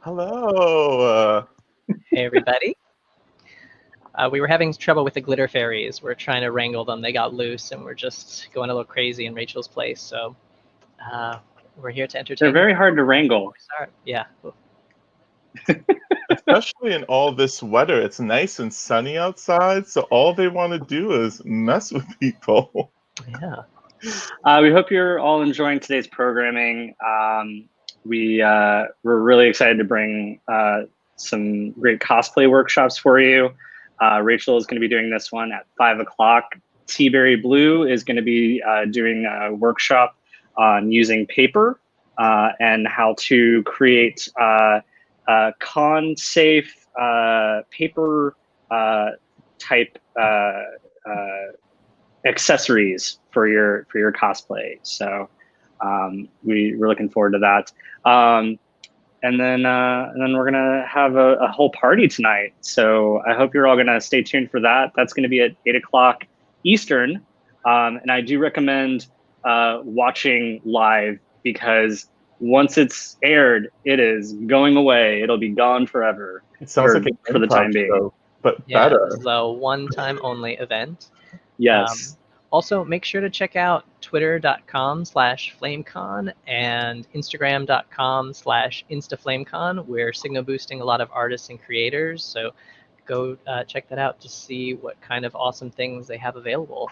Hello. Hey, everybody. We were having trouble with the glitter fairies. We're trying to wrangle them. They got loose, and we're just going a little crazy in Rachel's place. So we're here to entertain. They're very hard to wrangle. Yeah. Especially in all this weather. It's nice and sunny outside, so all they want to do is mess with people. Yeah. We hope you're all enjoying today's programming. We're really excited to bring some great cosplay workshops for you. Rachel is going to be doing this one at 5 o'clock. Teaberry Blue is going to be doing a workshop on using paper and how to create con-safe paper type accessories for your cosplay. So we're looking forward to that. And then we're gonna have a whole party tonight. So I hope you're all gonna stay tuned for that. That's gonna be at 8 o'clock Eastern. And I do recommend watching live, because once it's aired, it is going away. It'll be gone forever. It sounds like for the time being. Show, but Yeah, better. this is a one-time only event. Yes. Also, make sure to check out twitter.com/flamecon and instagram.com/instaflamecon. We're signal boosting a lot of artists and creators, so go check that out to see what kind of awesome things they have available.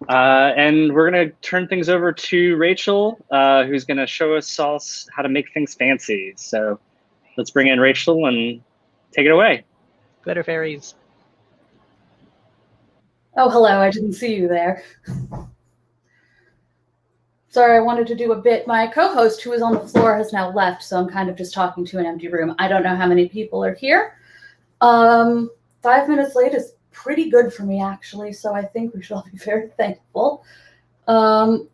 And we're going to turn things over to Rachel, who's going to show us all how to make things fancy. So let's bring in Rachel and take it away. Glitter fairies. Oh, hello, I didn't see you there. Sorry, I wanted to do a bit. My co-host, who is on the floor, has now left, so I'm kind of just talking to an empty room. I don't know how many people are here. 5 minutes late is pretty good for me, actually, so I think we should all be very thankful. Marilyn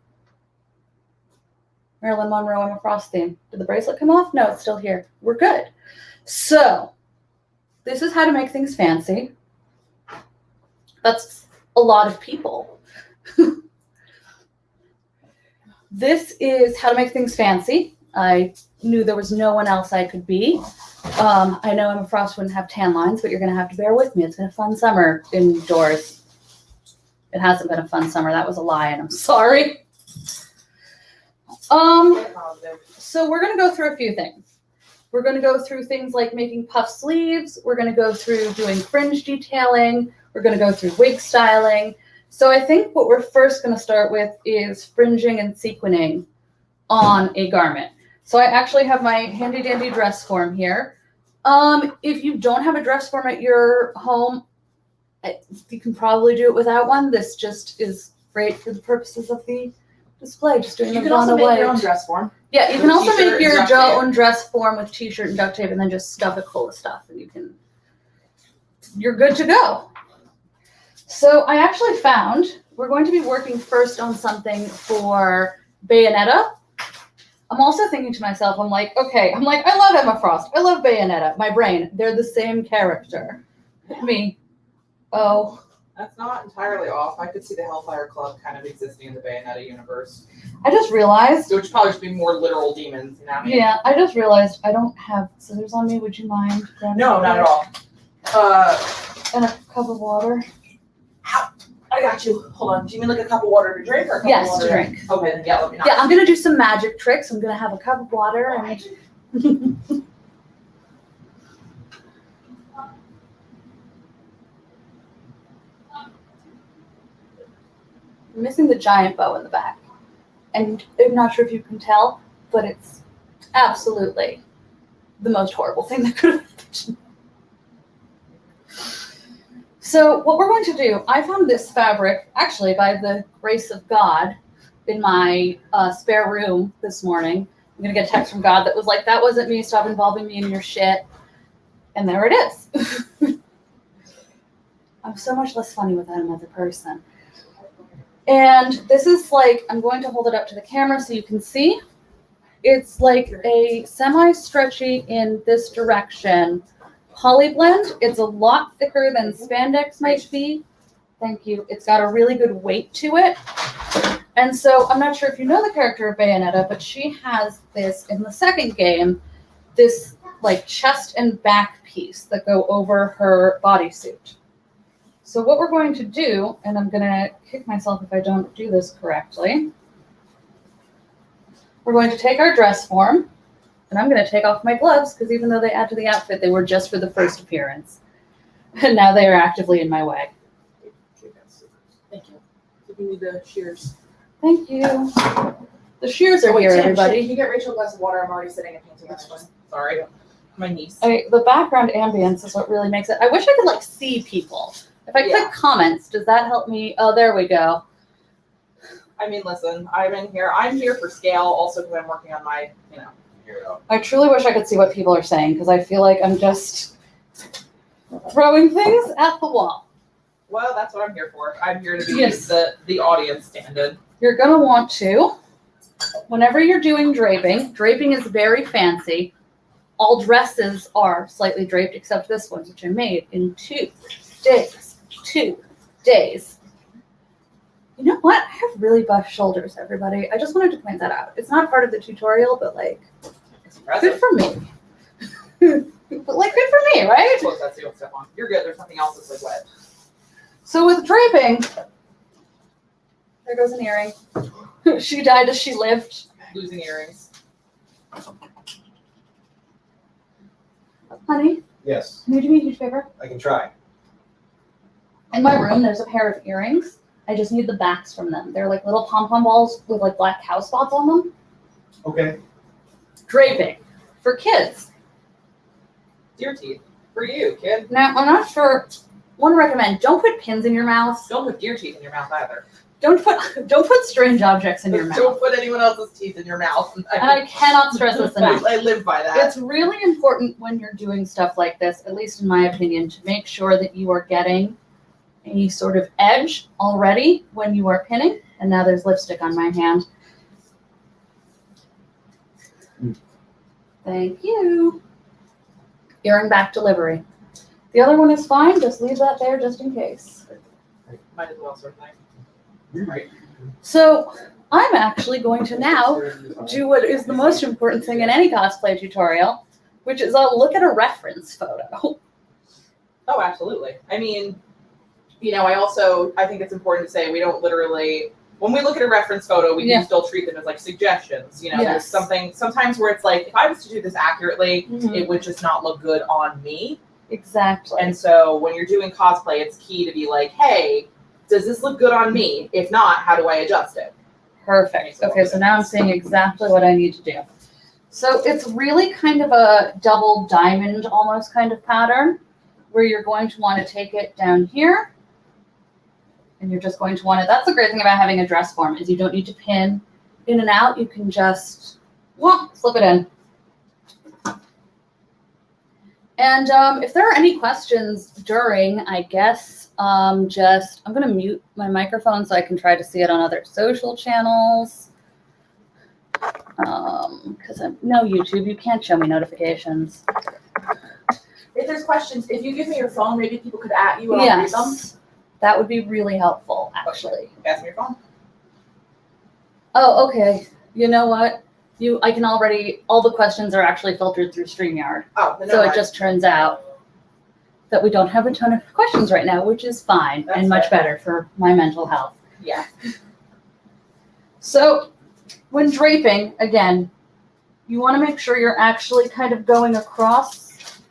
Monroe, Emma Frost theme. Did the bracelet come off? No, it's still here. We're good. So, this is how to make things fancy. That's a lot of people. This is how to make things fancy. I knew there was no one else I could be. I know Emma Frost wouldn't have tan lines, but you're going to have to bear with me. It's been a fun summer indoors. It hasn't been a fun summer. That was a lie, and I'm sorry. So we're going to go through a few things. We're going to go through things like making puff sleeves. We're going to go through doing fringe detailing. We're going to go through wig styling. So I think what we're first going to start with is fringing and sequining on a garment. So I actually have my handy dandy dress form here. If you don't have a dress form at your home, you can probably do it without one. This just is great for the purposes of the display. Just doing you the can also away. make your own dress form. Yeah, you can also make your and duct own dress form with t-shirt and duct tape, and then just stuff it full of stuff, and you're good to go. So I actually found we're going to be working first on something for Bayonetta. I'm also thinking to myself, I love Emma Frost. I love Bayonetta. My brain, they're the same character. Me. Oh. That's not entirely off. I could see the Hellfire Club kind of existing in the Bayonetta universe. I just realized. Which would probably just be more literal demons. You know what I mean? Yeah, I just realized I don't have scissors on me. Would you mind? No, not at all. And a cup of water. I got you. Hold on. Do you mean like a cup of water to drink or a cup Yes, of water to drink. Okay, then yeah, let me know. Yeah, I'm going to do some magic tricks. I'm going to have a cup of water and... I'm missing the giant bow in the back. And I'm not sure if you can tell, but it's absolutely the most horrible thing that could have happened. So what we're going to do, I found this fabric, actually by the grace of God, in my spare room this morning. I'm going to get a text from God that was like, that wasn't me, stop involving me in your shit. And there it is. I'm so much less funny without another person. And this is like, I'm going to hold it up to the camera so you can see. It's like a semi-stretchy in this direction poly blend. It's a lot thicker than spandex might be. Thank you. It's got a really good weight to it. And so I'm not sure if you know the character of Bayonetta, but she has this in the second game, this like chest and back piece that go over her bodysuit. So what we're going to do, and I'm gonna kick myself if I don't do this correctly, we're going to take our dress form, and I'm gonna take off my gloves because even though they add to the outfit, they were just for the first appearance. And now they are actively in my way. Thank you. Give me the shears. Thank you. The shears are here, Tim, everybody. Can you get Rachel a glass of water? I'm already sitting and painting on this one. Sorry. My niece. Okay, the background ambience is what really makes it. I wish I could like see people. If I click comments, does that help me? Oh, there we go. I mean, listen, I'm here for scale, also because I'm working on my, I truly wish I could see what people are saying because I feel like I'm just throwing things at the wall. Well, that's what I'm here for. I'm here to be Yes. the audience stand-in. You're gonna want to, whenever you're doing draping is very fancy. All dresses are slightly draped except this one, which I made in 2 days. 2 days. You know what? I have really buff shoulders, everybody. I just wanted to point that out. It's not part of the tutorial, but like, It's impressive. good for me. But like, good for me, right? Close that seal stuff on. You're good. There's nothing else that's like wet. So with draping, there goes an earring. She died as she lived. Losing earrings. Honey, Yes, can you do me a huge favor? I can try. In my room, there's a pair of earrings. I just need the backs from them. They're like little pom-pom balls with like black cow spots on them. Okay. Draping for kids. Deer teeth. For you, kid. Now, I'm not sure. Want to recommend, don't put pins in your mouth. Don't put deer teeth in your mouth either. Don't put strange objects in your mouth. Don't put anyone else's teeth in your mouth. And I cannot stress this enough. I live by that. It's really important when you're doing stuff like this, at least in my opinion, to make sure that you are getting a sort of edge already when you are pinning. And now there's lipstick on my hand. Thank you. Earring back delivery. The other one is fine. Just leave that there just in case. Might as well sort of thing. Right. So I'm actually going to now do what is the most important thing in any cosplay tutorial, which is I'll look at a reference photo. Oh, absolutely. I mean, I think it's important to say we don't literally, when we look at a reference photo, we can still treat them as like suggestions. There's something sometimes where it's like, if I was to do this accurately, it would just not look good on me. Exactly. And so when you're doing cosplay, it's key to be like, hey, does this look good on me? If not, how do I adjust it? Perfect. Okay, so now I'm seeing exactly what I need to do. So it's really kind of a double diamond almost kind of pattern where you're going to want to take it down here. And you're just going to want to, that's the great thing about having a dress form is you don't need to pin in and out. You can just slip it in. And if there are any questions during, I guess, I'm going to mute my microphone so I can try to see it on other social channels. Because I'm no YouTube, you can't show me notifications. If there's questions, if you give me your phone, maybe people could at you and I'll read them. That would be really helpful, actually. Pass me your phone. Oh, okay. You know what? I can already, all the questions are actually filtered through StreamYard. Oh, then So it just turns out that we don't have a ton of questions right now, which is fine and much better for my mental health. Yeah. So when draping, again, you want to make sure you're actually kind of going across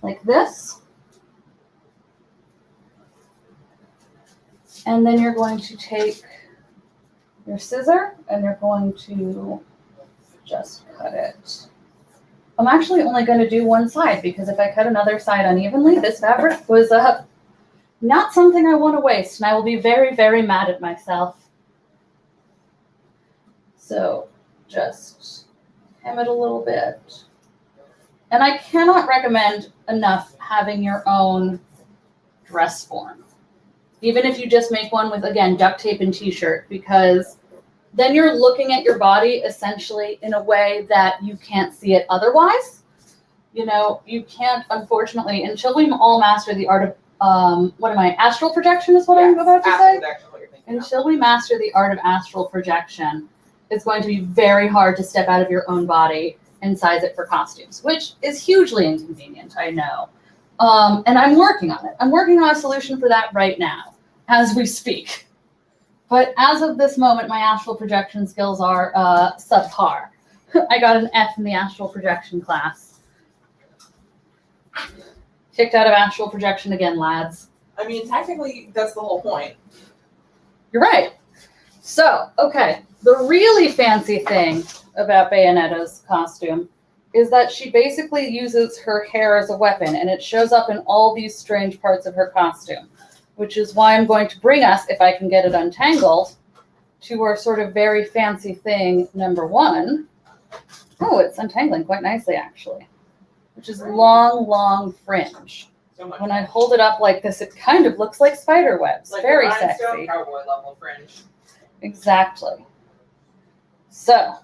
like this. And then you're going to take your scissor and you're going to just cut it. I'm actually only going to do one side because if I cut another side unevenly, this fabric was not something I want to waste, and I will be very, very mad at myself. So just hem it a little bit. And I cannot recommend enough having your own dress form. Even if you just make one with, again, duct tape and t-shirt, because then you're looking at your body essentially in a way that you can't see it otherwise. You can't, unfortunately, until we all master the art of, astral projection is what I'm about to say. Until we master the art of astral projection, it's going to be very hard to step out of your own body and size it for costumes, which is hugely inconvenient, I know. And I'm working on it. I'm working on a solution for that right now, as we speak. But as of this moment, my astral projection skills are subpar. I got an F in the astral projection class. Kicked out of astral projection again, lads. I mean, technically, that's the whole point. You're right. So, okay, the really fancy thing about Bayonetta's costume is that she basically uses her hair as a weapon, and it shows up in all these strange parts of her costume, which is why I'm going to bring us, if I can get it untangled, to our sort of very fancy thing, number one. Oh, it's untangling quite nicely, actually, which is long fringe. So much When I hold it up like this, it kind of looks like spider webs. like Very the rhinestone sexy. cowboy level fringe. Exactly. So,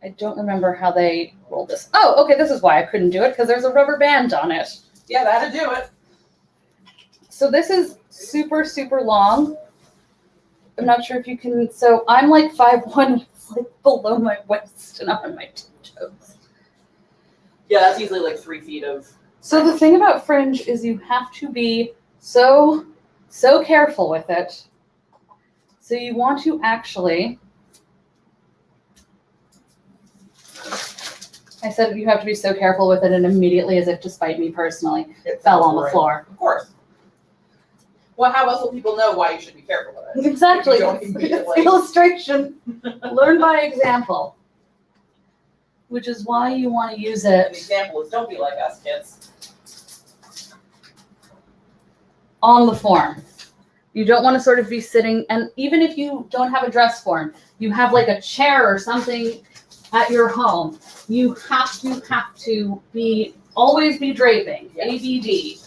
I don't remember how they rolled this. Oh, okay, this is why I couldn't do it, because there's a rubber band on it. Yeah, that'd do it. So this is super long. I'm not sure if you can, so I'm like 5'1", it's like below my waist, and I'm on my tiptoes. Yeah, that's usually like 3 feet of. So the thing about fringe is you have to be so careful with it. So you want to actually, I said you have to be so careful with it, and immediately, as if to spite me personally, It fell on the floor. Of course. Well, how else will people know why you should be careful with it? Exactly. If you don't It's immediately- illustration. Learn by example. Which is why you want to use An it example is don't be like us, kids. on the form. You don't want to sort of be sitting, and even if you don't have a dress form, you have like a chair or something at your home, you have to always be draping, Yes. ABD,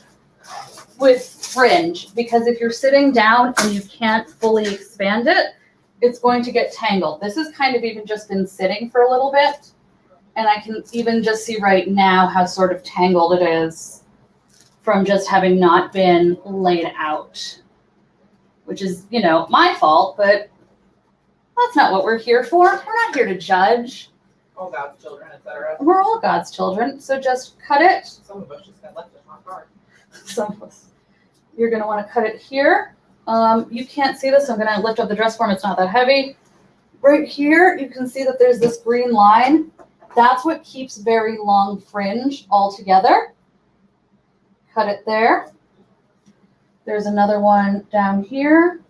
with fringe, because if you're sitting down and you can't fully expand it, it's going to get tangled. This has kind of even just been sitting for a little bit, and I can even just see right now how sort of tangled it is from just having not been laid out, which is, my fault, but that's not what we're here for. We're not here to judge. All God's children, etc. We're all God's children, so just cut it. Some of us just got left in our car. Some of us. You're going to want to cut it here. You can't see this, so I'm going to lift up the dress form. It's not that heavy. Right here, you can see that there's this green line. That's what keeps very long fringe all together. Cut it there. There's another one down here.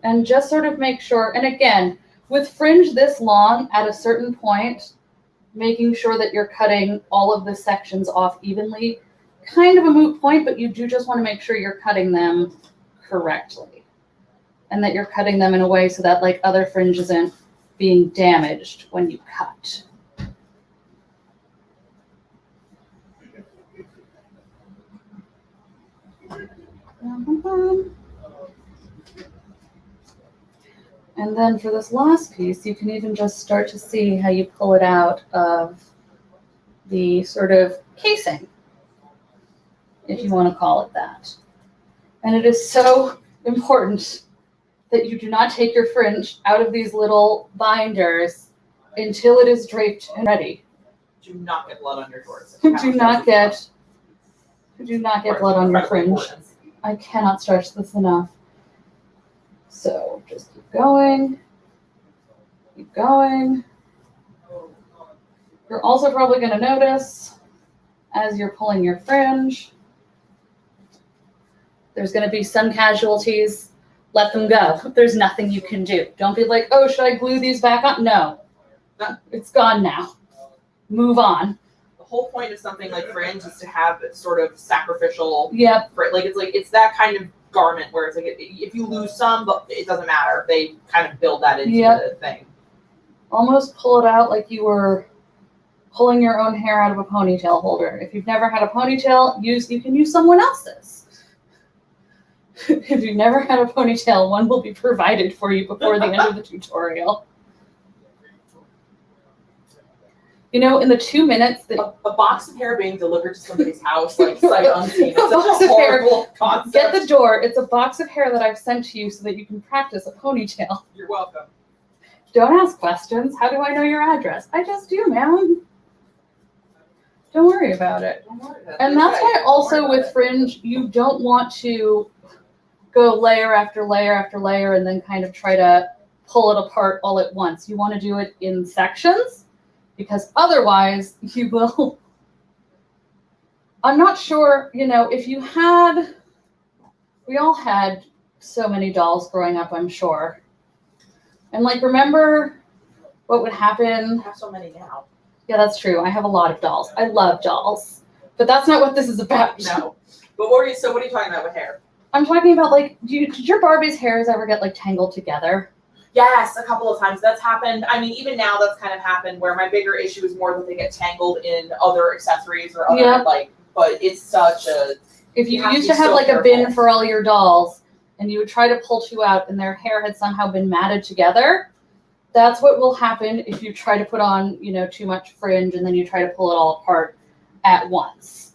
And just sort of make sure, and again, with fringe this long, at a certain point, making sure that you're cutting all of the sections off evenly, kind of a moot point, but you do just want to make sure you're cutting them correctly. And that you're cutting them in a way so that like other fringe isn't being damaged when you cut. And then for this last piece, you can even just start to see how you pull it out of the sort of casing, if you want to call it that. And it is so important that you do not take your fringe out of these little binders until it is draped and ready. Do not get blood on your shorts. Do not get blood on your fringe. I cannot stress this enough. So just keep going. Keep going. You're also probably going to notice as you're pulling your fringe, there's going to be some casualties. Let them go. There's nothing you can do. Don't be like, oh, should I glue these back on? No. It's gone now. Move on. The whole point of something like fringe is to have it sort of sacrificial. Yep. It's that kind of garment where it's like if you lose some, but it doesn't matter. They kind of build that into the thing. Almost pull it out like you were pulling your own hair out of a ponytail holder. If you've never had a ponytail, you can use someone else's. If you've never had a ponytail, one will be provided for you before the end of the tutorial. In the 2 minutes that a box of hair being delivered to somebody's house, like sight unseen, it's box a of hair. horrible concept. Get the Doerr. It's a box of hair that I've sent to you so that you can practice a ponytail. You're welcome. Don't ask questions. How do I know your address? I just do, man. Don't worry about it. And that's why also with fringe, you don't want to go layer after layer after layer and then kind of try to pull it apart all at once. You want to do it in sections because otherwise you will. I'm not sure, you know, if you had, we all had so many dolls growing up, I'm sure. And like, remember what would happen? I have so many now. Yeah, that's true. I have a lot of dolls. I love dolls. But that's not what this is about. No. But what are you talking about with hair? I'm talking about, like, did your Barbie's hairs ever get, like, tangled together? Yes, a couple of times. That's happened. I mean, even now that's kind of happened where my bigger issue is more that they get tangled in other accessories or other, like, but it's such a... If you used to have, like, a bin for all your dolls and you would try to pull two out and their hair had somehow been matted together, that's what will happen if you try to put on, you know, too much fringe and then you try to pull it all apart at once.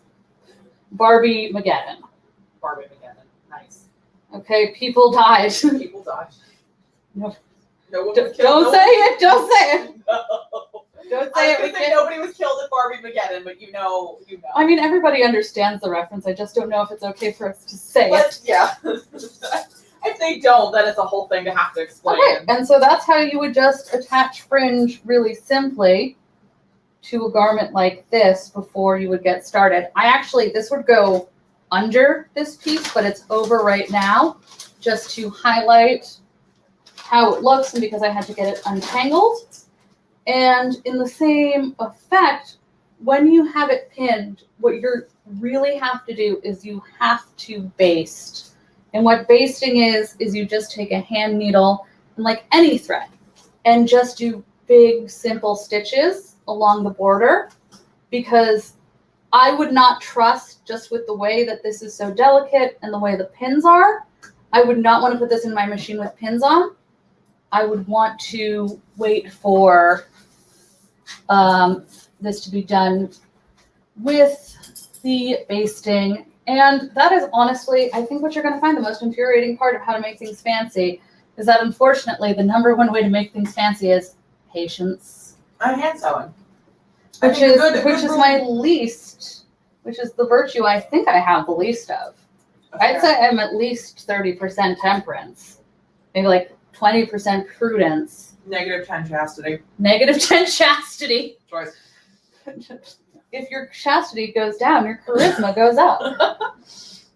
Barbie Mageddon. Barbie Mageddon. Nice. Okay, people died. People died. No. No one was killed. Don't say it. Don't say it. No. Don't say it. I was gonna say nobody was killed at Barbie Mageddon, but you know. I mean, everybody understands the reference. I just don't know if it's okay for us to say it. Yeah. If they don't, then it's a whole thing to have to explain. Okay, and so that's how you would just attach fringe really simply to a garment like this before you would get started. This would go under this piece, but it's over right now just to highlight how it looks and because I had to get it untangled. And in the same effect, when you have it pinned, what you really have to do is you have to baste. And what basting is you just take a hand needle and like any thread and just do big, simple stitches along the border, because I would not trust, just with the way that this is so delicate and the way the pins are, I would not want to put this in my machine with pins on. I would want to wait for this to be done with the basting. And that is honestly, I think, what you're going to find the most infuriating part of how to make things fancy is that, unfortunately, the number one way to make things fancy is patience. I'm hand sewing. Which is my least, which is the virtue I think I have the least of. Okay. I'd say I'm at least 30% temperance, maybe like 20% prudence. -10 chastity. -10 chastity. Choice. If your chastity goes down, your charisma goes up.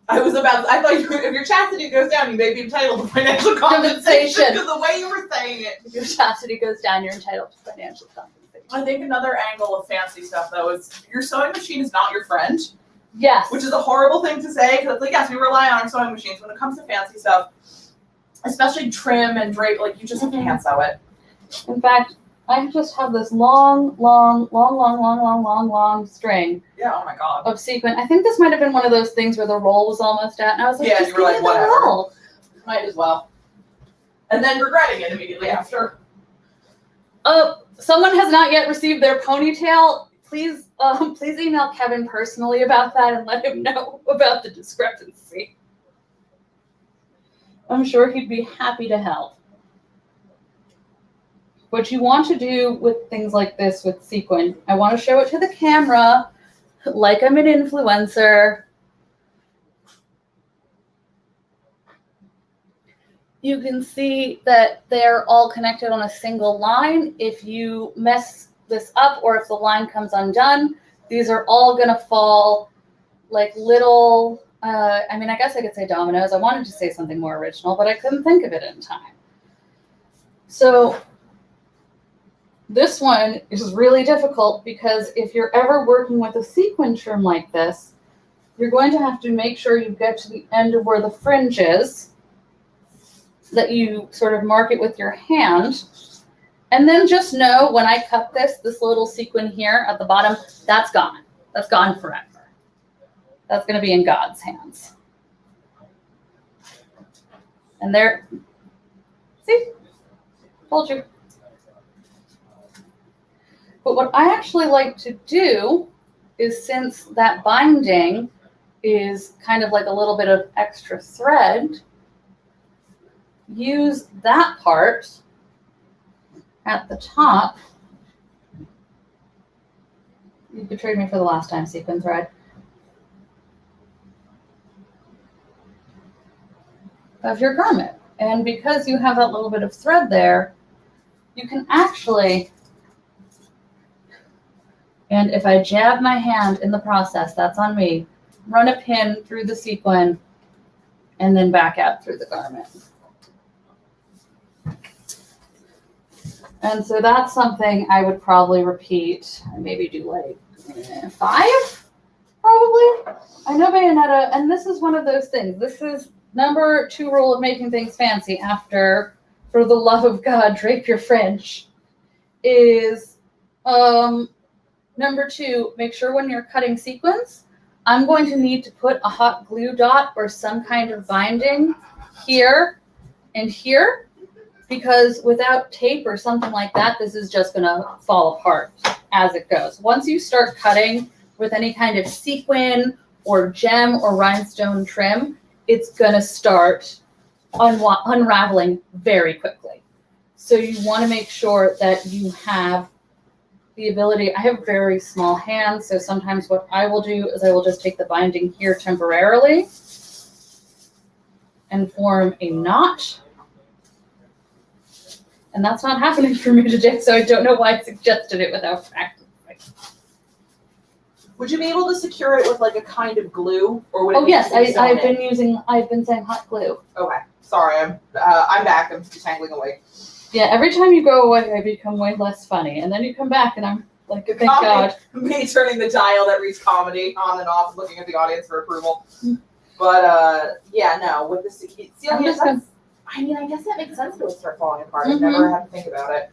I thought if your chastity goes down, you may be entitled to financial compensation. Because the way you were saying it. If your chastity goes down, you're entitled to financial compensation. I think another angle of fancy stuff, though, is your sewing machine is not your friend. Yes. Which is a horrible thing to say, because, like, yes, we rely on our sewing machines. When it comes to fancy stuff, especially trim and drape, like, you just can't sew it. In fact, I just have this long string. Yeah, oh my god. Of sequin. I think this might have been one of those things where the roll was almost at, and I was like, yeah, just you were like, whatever. Roll. Might as well. And then regretting it immediately after. Someone has not yet received their ponytail. Please email Kevin personally about that and let him know about the discrepancy. I'm sure he'd be happy to help. What you want to do with things like this with sequin, I want to show it to the camera like I'm an influencer. You can see that they're all connected on a single line. If you mess this up or if the line comes undone, these are all going to fall like little, I mean, I guess I could say dominoes. I wanted to say something more original, but I couldn't think of it in time. So this one is really difficult because if you're ever working with a sequin trim like this, you're going to have to make sure you get to the end of where the fringe is, that you sort of mark it with your hand. And then just know when I cut this little sequin here at the bottom, that's gone. That's gone forever. That's going to be in God's hands. And there, see, told you. But what I actually like to do is, since that binding is kind of like a little bit of extra thread, use that part at the top, you betrayed me for the last time, sequin thread. Of your garment. And because you have that little bit of thread there, you can actually, and if I jab my hand in the process, that's on me, run a pin through the sequin and then back out through the garment. And so that's something I would probably repeat, maybe do like 5, probably. I know Bayonetta, and this is one of those things. This is number 2 rule of making things fancy after, for the love of God, drape your fringe, is number 2, make sure when you're cutting sequins, I'm going to need to put a hot glue dot or some kind of binding here and here, because without tape or something like that, this is just going to fall apart as it goes. Once you start cutting with any kind of sequin or gem or rhinestone trim, it's going to start unraveling very quickly. So you want to make sure that you have the ability. I have very small hands, so sometimes what I will do is I will just take the binding here temporarily and form a knot. And that's not happening for me today, so I don't know why I suggested it without practice. Would you be able to secure it with like a kind of glue, or would it? Oh yes, I've been saying hot glue. Okay, sorry, I'm back. I'm detangling away. Yeah, every time you go away, I become way less funny, and then you come back, and I'm like, thank God. Me turning the dial that reads comedy on and off, looking at the audience for approval. But yeah, no, with the sealing it, I mean, I guess that makes sense. It would start falling apart. I never had to think about it.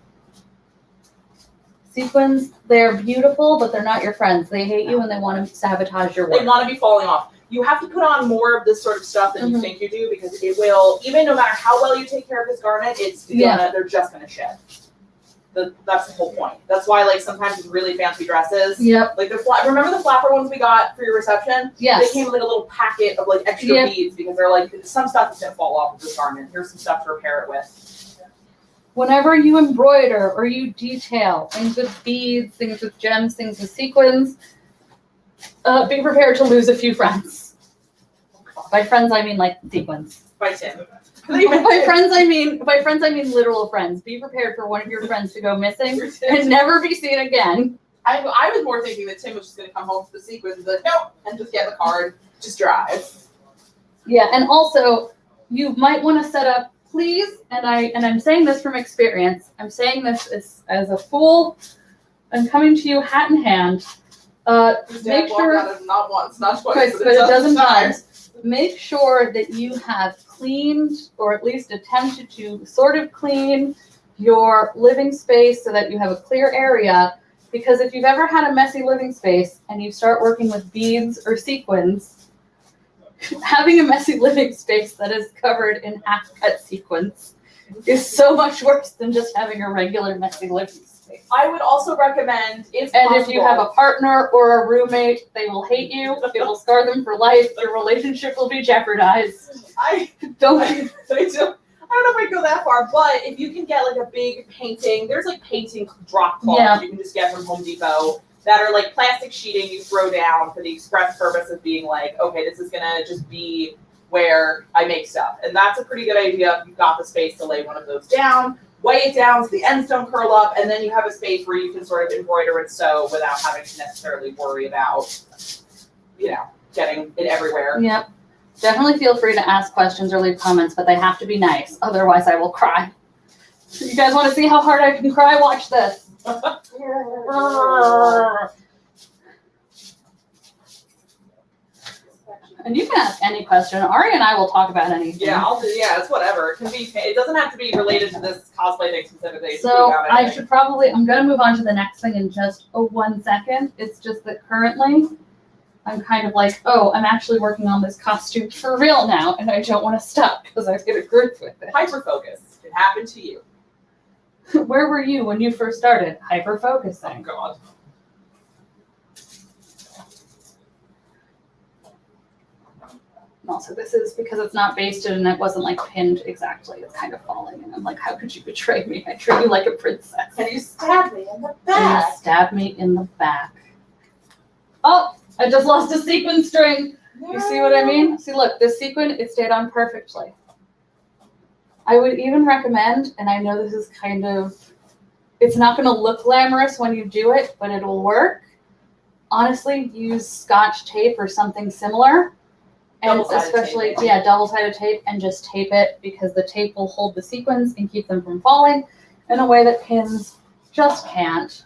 Sequins, they're beautiful, but they're not your friends. They hate you and they want to sabotage your work. They want to be falling off. You have to put on more of this sort of stuff than you think you do, because it will, even no matter how well you take care of this garment, they're just gonna shed. That's the whole point. That's why, like, sometimes with really fancy dresses, like remember the flapper ones we got for your reception? Yes. They came with like a little packet of like extra beads, because they're like, some stuff is gonna fall off of this garment. Here's some stuff to repair it with. Whenever you embroider or you detail things with beads, things with gems, things with sequins, be prepared to lose a few friends. By friends, I mean like sequins. By Tim. By friends, I mean literal friends. Be prepared for one of your friends to go missing and never be seen again. I was more thinking that Tim was just going to come home to the sequins and be like, nope, and just get in the car and just drive. Yeah, and also, you might want to set up, please, and I'm saying this from experience. I'm saying this as a fool. I'm coming to you hat in hand. Make sure, not once, not twice, but a dozen times. Make sure that you have cleaned, or at least attempted to sort of clean, your living space so that you have a clear area. Because if you've ever had a messy living space and you start working with beads or sequins, having a messy living space that is covered in half-cut sequins is so much worse than just having a regular messy living space. I would also recommend, if you have a partner or a roommate, they will hate you. It will scar them for life. Your relationship will be jeopardized. I don't know if I'd go that far, but if you can get like a big painting, there's like painting drop cloths you can just get from Home Depot that are like plastic sheeting you throw down for the express purpose of being like, okay, this is gonna just be where I make stuff. And that's a pretty good idea if you've got the space to lay one of those down, weigh it down so the ends don't curl up, and then you have a space where you can sort of embroider and sew without having to necessarily worry about, getting it everywhere. Yep. Definitely feel free to ask questions or leave comments, but they have to be nice. Otherwise, I will cry. You guys want to see how hard I can cry? Watch this. And you can ask any question. Ari and I will talk about anything. Yeah, it's whatever. It can be. It doesn't have to be related to this cosplay thing specifically. So I'm going to move on to the next thing in just 1 second. It's just that currently I'm kind of like, I'm actually working on this costume for real now, and I don't want to stop because I get a grip with it. Hyper-focus. It happened to you. Where were you when you first started? Hyper-focusing. Oh, God. And also this is because it's not basted and it wasn't like pinned exactly. It's kind of falling. And I'm like, how could you betray me? I treat you like a princess. And you stabbed me in the And back. you stabbed me in the back. Oh, I just lost a sequin string. You see what I mean? See, look, this sequin, it stayed on perfectly. I would even recommend, and I know this is kind of, it's not going to look glamorous when you do it, but it'll work. Honestly, use Scotch tape or something similar. And especially, yeah, double-sided tape, and just tape it because the tape will hold the sequins and keep them from falling in a way that pins just can't.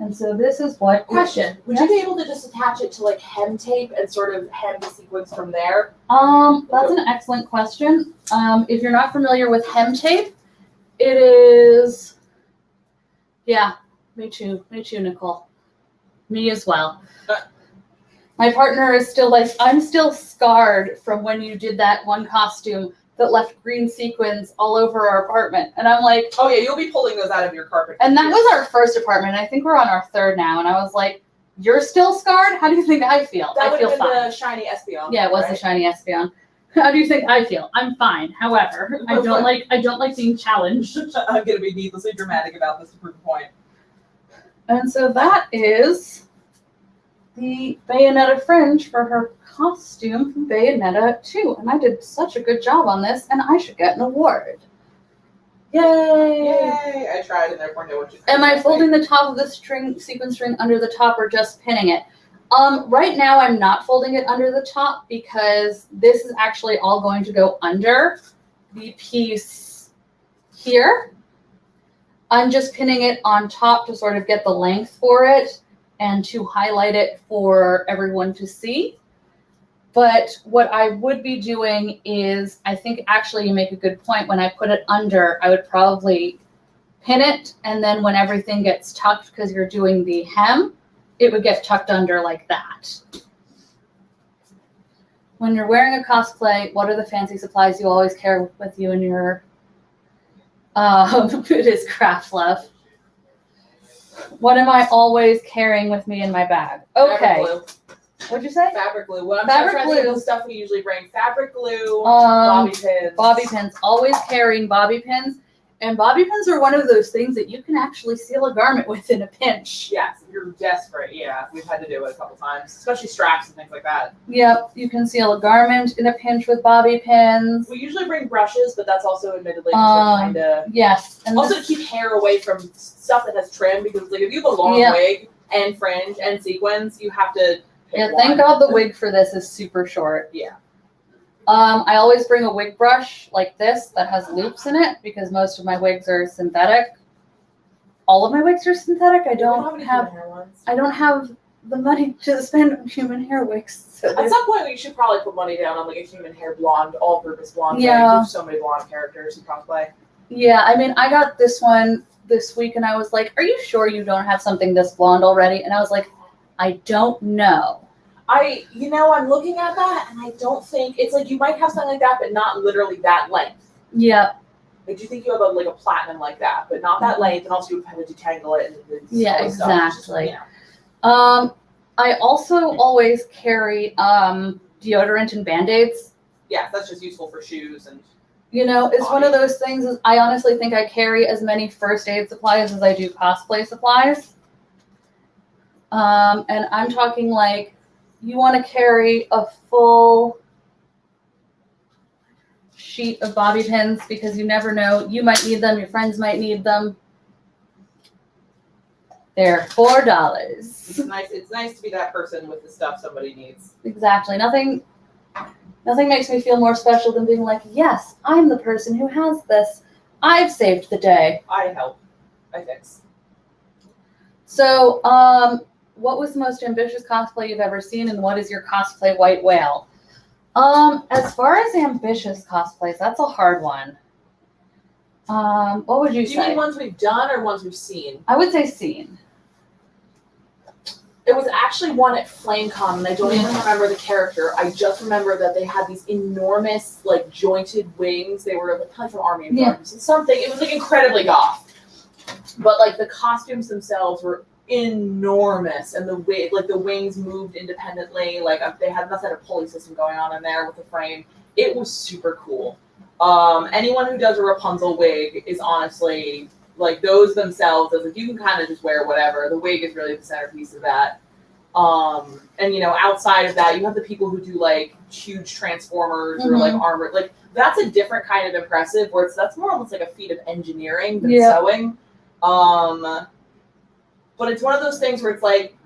And so this is what. Question: would you be able to just attach it to like hem tape and sort of hem the sequins from there? That's an excellent question. If you're not familiar with hem tape, it is. Yeah, me too, Nicole. Me as well. My partner is still like, I'm still scarred from when you did that one costume that left green sequins all over our apartment. And I'm like, oh yeah, you'll be pulling those out of your carpet. And that was our first apartment. I think we're on our third now. And I was like, you're still scarred? How do you think I feel? That I feel would have been fine. the shiny Espeon. Yeah, it was the shiny Espeon. How do you think I feel? I'm fine. However, I don't like being challenged. I'm gonna be needlessly dramatic about this to prove a point. And so that is the Bayonetta fringe for her costume from Bayonetta 2. And I did such a good job on this, and I should get an award. Yay! Yay! I tried and therefore know what you. Am I folding the top of the sequin string under the top or just pinning it? Right now I'm not folding it under the top because this is actually all going to go under the piece here. I'm just pinning it on top to sort of get the length for it and to highlight it for everyone to see. But what I would be doing is, I think actually you make a good point. When I put it under, I would probably pin it, and then when everything gets tucked, because you're doing the hem, it would get tucked under like that. When you're wearing a cosplay, what are the fancy supplies you always carry with you in your, it is craft love. What am I always carrying with me in my bag? Okay. What'd you say? Fabric glue. Well, I'm Fabric trying to think of glue. the stuff we usually bring. Fabric glue, bobby pins. Bobby pins. Always carrying bobby pins. And bobby pins are one of those things that you can actually seal a garment with in a pinch. Yes, if you're desperate. Yeah, we've had to do it a couple times, especially straps and things like that. Yep, you can seal a garment in a pinch with bobby pins. We usually bring brushes, but that's also admittedly just kind of. Yes. And also to keep hair away from stuff that has trim, because like if you have a long wig and fringe and sequins, you have to. Yeah, thank God the wig for this is super short. Yeah. I always bring a wig brush like this that has loops in it because most of my wigs are synthetic. All of my wigs are synthetic. I don't have the money to spend on human hair wigs. So at some point, we should probably put money down on like a human hair blonde, all-purpose blonde. Yeah. There's so many blonde characters in cosplay. Yeah, I mean, I got this one this week, and I was like, "Are you sure you don't have something this blonde already?" And I was like, "I don't know." I'm looking at that, and I don't think it's like you might have something like that, but not literally that length. Yeah. Like, do you think you have a platinum like that, but not that length, and also you have to detangle it and yeah, exactly. Stuff. I also always carry deodorant and Band-Aids. Yeah, that's just useful for shoes and. It's one of those things. I honestly think I carry as many first aid supplies as I do cosplay supplies. And I'm talking like. You want to carry a full sheet of bobby pins because you never know. You might need them. Your friends might need them. They're $4. It's nice. It's nice to be that person with the stuff somebody needs. Exactly. Nothing makes me feel more special than being like, yes, I'm the person who has this. I've saved the day. I help. I fix. So, what was the most ambitious cosplay you've ever seen, and what is your cosplay white whale? As far as ambitious cosplays, that's a hard one. What would you say? Do you mean ones we've done or ones we've seen? I would say seen. It was actually one at FlameCon, and I don't even remember the character. I just remember that they had these enormous, like, jointed wings. They were like from Army of Darkness and something. It was like incredibly goth. But like the costumes themselves were enormous, and the wings moved independently. Like they had a pulley system going on in there with the frame. It was super cool. Anyone who does a Rapunzel wig is honestly like those themselves. As like you can kind of just wear whatever. The wig is really the centerpiece of that. And you know, outside of that, you have the people who do like huge transformers or like armor. Like that's a different kind of impressive. Where that's more almost like a feat of engineering than sewing. But it's one of those things where it's like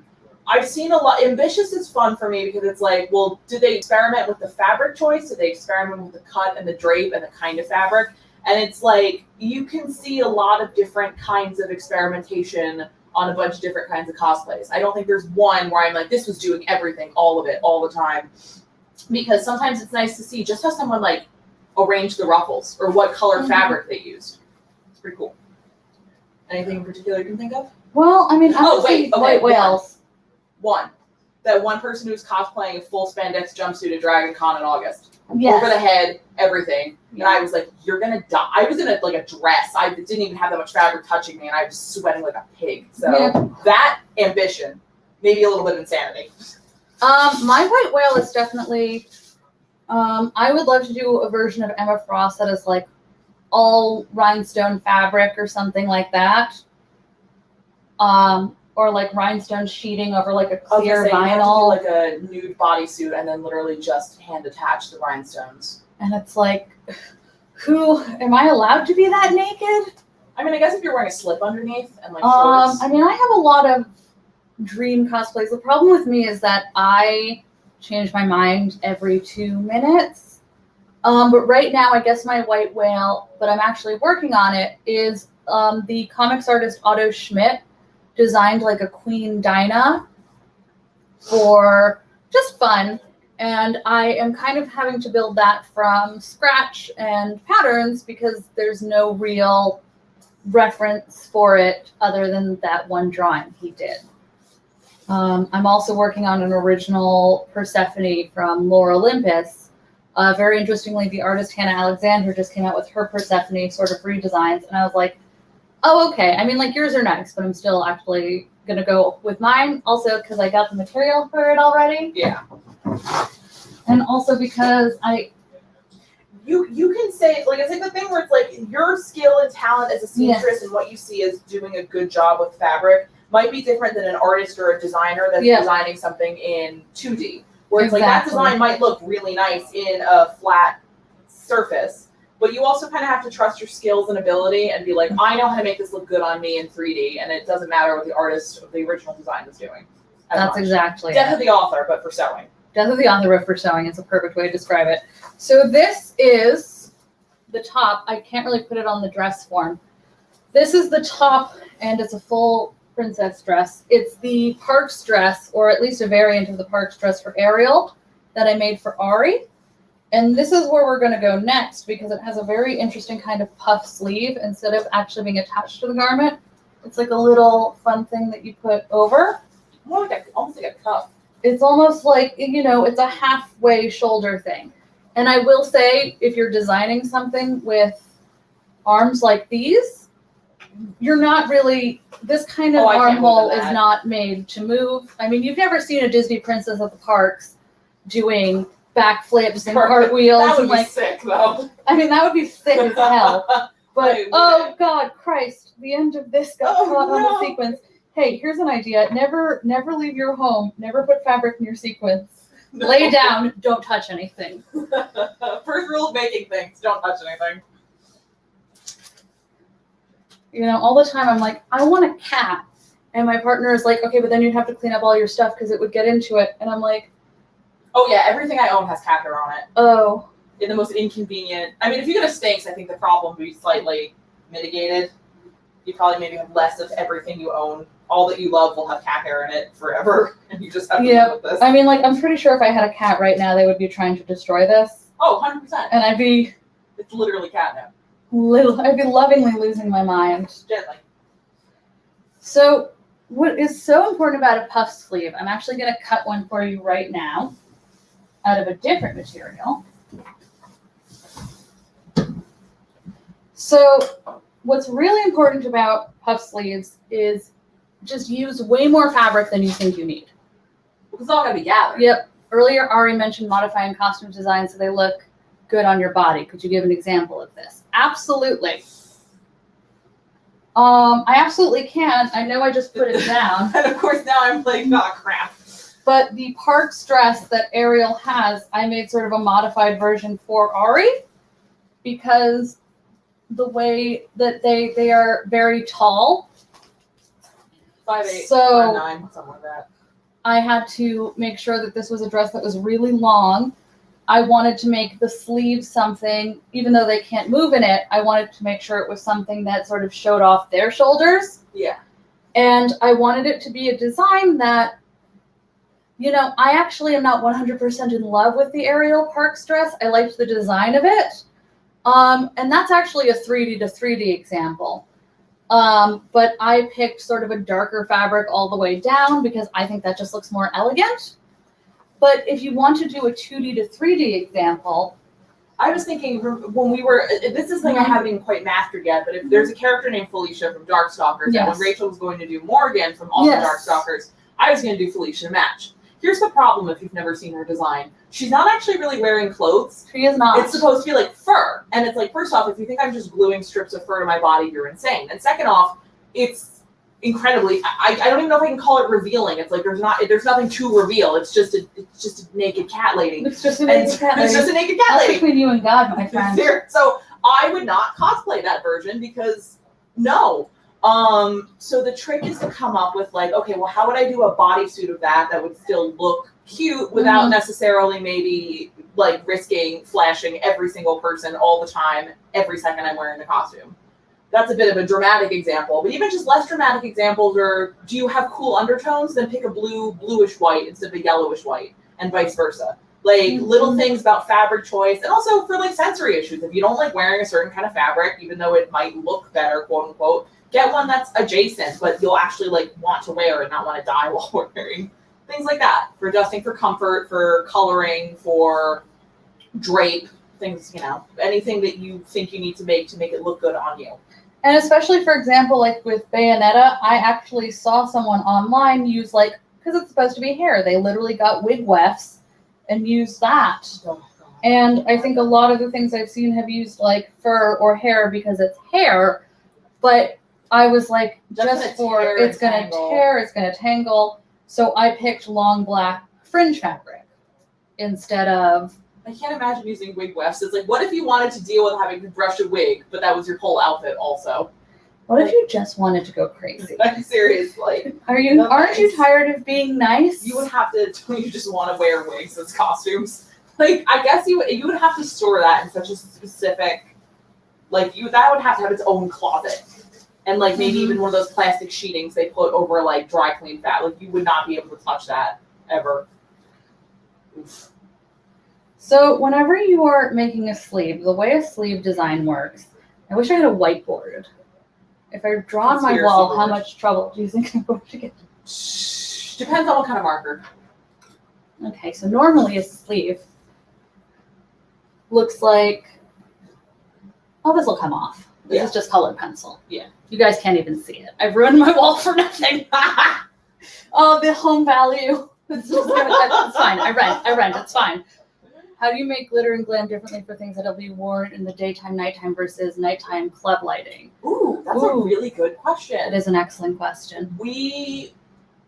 I've seen a lot. Ambitious is fun for me because it's like, well, do they experiment with the fabric choice? Do they experiment with the cut and the drape and the kind of fabric? And it's like you can see a lot of different kinds of experimentation on a bunch of different kinds of cosplays. I don't think there's one where I'm like, this was doing everything, all of it, all the time. Because sometimes it's nice to see just how someone like arranged the ruffles or what color fabric they used. It's pretty cool. Anything in particular you can think of? Well, I mean, white whales. One. That one person who's cosplaying a full spandex jumpsuit at Dragon Con in August. Yes. Over the head, everything. And I was like, you're gonna die. I was in a dress. I didn't even have that much fabric touching me, and I was sweating like a pig. So that ambition, maybe a little bit of insanity. My white whale is definitely, I would love to do a version of Emma Frost that is like all rhinestone fabric or something like that. Or like rhinestone sheeting over like a clear vinyl. You have to do like a nude bodysuit and then literally just hand attach the rhinestones. And it's like, am I allowed to be that naked? I mean, I guess if you're wearing a slip underneath and like shorts. I mean, I have a lot of dream cosplays. The problem with me is that I change my mind every 2 minutes. But right now, I guess my white whale, but I'm actually working on it, is the comics artist Otto Schmidt designed like a Queen Dinah for just fun. And I am kind of having to build that from scratch and patterns because there's no real reference for it other than that one drawing he did. I'm also working on an original Persephone from Lore Olympus. Very interestingly, the artist Hannah Alexander just came out with her Persephone sort of redesigns. And I was like, oh, okay. I mean, like yours are nice, but I'm still actually going to go with mine. Also, because I got the material for it already. Yeah. And also because You can say, like, it's like the thing where it's like your skill and talent as a seamstress and what you see as doing a good job with fabric might be different than an artist or a designer that's designing something in 2D. Where it's like that design might look really nice in a flat surface. But you also kind of have to trust your skills and ability and be like, I know how to make this look good on me in 3D, and it doesn't matter what the artist of the original design is doing. That's exactly Death of the author, but for sewing. Death of the author, but for sewing is a perfect way to describe it. So this is the top. I can't really put it on the dress form. This is the top, and it's a full princess dress. It's the Parks dress, or at least a variant of the Parks dress for Ariel that I made for Ari. And this is where we're going to go next because it has a very interesting kind of puff sleeve instead of actually being attached to the garment. It's like a little fun thing that you put over. More like almost like a cuff. It's almost like, you know, it's a halfway shoulder thing. And I will say, if you're designing something with arms like these, you're not really, this kind of armhole is not made to move. I mean, you've never seen a Disney princess at the parks doing backflips and cartwheels. That would be sick, though. I mean, that would be sick as hell. But, oh, God, Christ, the end of this got caught on the sequins. Hey, here's an idea. Never leave your home. Never put fabric in your sequins. No. Lay down. Don't touch anything. First rule of making things, don't touch anything. You know, all the time I'm like, I want a cat. And my partner is like, okay, but then you'd have to clean up all your stuff because it would get into it. And I'm like, oh, yeah, everything I own has cat hair on it. Oh. In the most inconvenient. I mean, if you get a Stinks, I think the problem would be slightly mitigated. You probably maybe have less of everything you own. All that you love will have cat hair in it forever. And you just have to live with this. I mean, like, I'm pretty sure if I had a cat right now, they would be trying to destroy this. Oh, 100%. And I'd be... It's literally catnip. I'd be lovingly losing my mind. Gently. So, what is so important about a puff sleeve, I'm actually going to cut one for you right now out of a different material. So, what's really important about puff sleeves is just use way more fabric than you think you need. It's all gotta be gathered. Yep. Earlier, Ari mentioned modifying costume design so they look good on your body. Could you give an example of this? Absolutely. I absolutely can. I know I just put it down. And of course now I'm like, oh crap. But the Parks dress that Ariel has, I made sort of a modified version for Ari because the way that they are very tall. 5'8", So 5'9", something like that. I had to make sure that this was a dress that was really long. I wanted to make the sleeves something, even though they can't move in it, I wanted to make sure it was something that sort of showed off their shoulders. Yeah. And I wanted it to be a design that, I actually am not 100% in love with the Ariel Parks dress. I liked the design of it. And that's actually a 3D to 3D example. But I picked sort of a darker fabric all the way down because I think that just looks more elegant. But if you want to do a 2D to 3D example, I was thinking when we were, this is something I haven't even quite mastered yet, but if there's a character named Felicia from Darkstalkers, and when Rachel was going to do Morgan from also Darkstalkers, I was going to do Felicia to match. Here's the problem if you've never seen her design. She's not actually really wearing clothes. She is not. It's supposed to be like fur. And it's like, first off, if you think I'm just gluing strips of fur to my body, you're insane. And second off, it's incredibly, I don't even know if I can call it revealing. It's like there's nothing to reveal. It's just a naked cat lady. It's just a naked cat lady. It's just a naked cat That's lady. between you and God, my friend. So I would not cosplay that version because no. So the trick is to come up with like, okay, well, how would I do a bodysuit of that would still look cute without necessarily maybe like risking flashing every single person all the time, every second I'm wearing the costume. That's a bit of a dramatic example, but even just less dramatic examples are, do you have cool undertones? Then pick a bluish white instead of a yellowish white, and vice versa. Like little things about fabric choice, and also for like sensory issues. If you don't like wearing a certain kind of fabric, even though it might look better, quote unquote, get one that's adjacent, but you'll actually like want to wear and not want to die while wearing. Things like that, for adjusting for comfort, for coloring, for drape, things, anything that you think you need to make it look good on you. And especially, for example, like with Bayonetta, I actually saw someone online use because it's supposed to be hair. They literally got wig wefts and used that. Oh, and I think a lot of the things I've seen have used like fur or hair because it's hair, but I was like, it's going to tear, it's going to tangle. So I picked long black fringe fabric instead of... I can't imagine using wig wefts. It's like, what if you wanted to deal with having to brush a wig, but that was your whole outfit also? What if you just wanted to go crazy? I'm serious. Like, aren't you tired of being nice? You would have to, you just want to wear wigs as costumes. Like, I guess you would have to store that in such a specific, that would have to have its own closet. And like maybe even one of those plastic sheetings they put over like dry clean fat. Like you would not be able to touch that ever. Oof. So whenever you are making a sleeve, the way a sleeve design works, I wish I had a whiteboard. If I draw on my wall, how much trouble do you think I'm going to get? Depends on what kind of marker. Okay, so normally a sleeve looks like, this will come off. This is just colored pencil. Yeah. You guys can't even see it. I've ruined my wall for nothing. Oh, the home value. It's fine. I rent. It's fine. How do you make glitter and glam differently for things that'll be worn in the daytime, nighttime versus nighttime club lighting? Ooh, that's a really good question. It is an excellent question. We